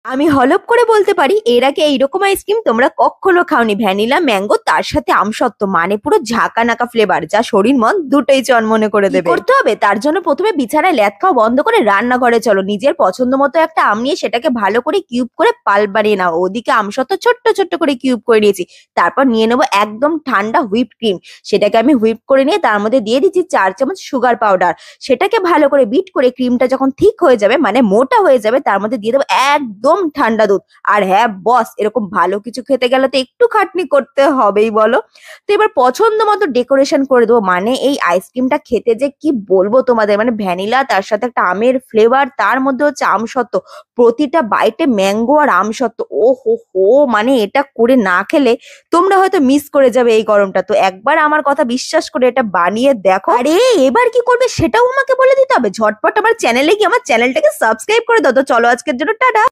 আমি হলপ করে বলতে পারি এর আগে এইরকম আইসক্রিম তোমরা কখনো খাওনি। ভ্যানিলা ম্যাঙ্গো তার সাথে আমসত্ত্ব, মানে পুরো ঝাঁকা নাকা ফ্লেভার, যা শরীর মন দুটোই চনমনে করে দেবে। করতে হবে তার জন্য প্রথমে বিছানায় ল্যাদ খাওয়া বন্ধ করে রান্নাঘরে চলো, নিজের পছন্দ মতো একটা আম নিয়ে সেটাকে ভালো করে কিউব করে পাল্প বানিয়ে নাও। ওদিকে আমসত্ত্ব ছোট্ট ছোট্ট করে কিউব করে নিয়েছি। তারপর নিয়ে নেবো একদম ঠান্ডা হুইপ ক্রিম, সেটাকে আমি হুইপ করে নিয়ে তার মধ্যে দিয়ে দিচ্ছি 4 চামচ সুগার পাউডার। সেটাকে ভালো করে বিট করে ক্রিমটা যখন ঠিক হয়ে যাবে, মানে মোটা হয়ে যাবে, তার মধ্যে দিয়ে দেবো একদম ঠান্ডা দুধ। আর হ্যাঁ বস, এরকম ভালো কিছু খেতে গেলে তো একটু খাটনি করতে হবেই বলো। তো এবার পছন্দ মতো ডেকোরেশন করে দেবো। মানে এই আইসক্রিমটা খেতে যে কি বলবো তোমাদের, মানে ভ্যানিলা তার সাথে একটা আমের ফ্লেভার, তার মধ্যে হচ্ছে আমসত্ত্ব, প্রতিটা বাইটে ম্যাঙ্গো আর আমসত্ত্ব। ও হো হো, মানে এটা করে না খেলে তোমরা হয়তো মিস করে যাবে এই গরমটা। তো একবার আমার কথা বিশ্বাস করে এটা বানিয়ে দেখো। আরে এবার কি করবে সেটাও আমাকে বলে দিতে হবে। ঝটপট আমার চ্যানেলে গিয়ে আমার চ্যানেলটাকে সাবস্ক্রাইব করে দাও। তো চলো আজকের জন্য টাটা।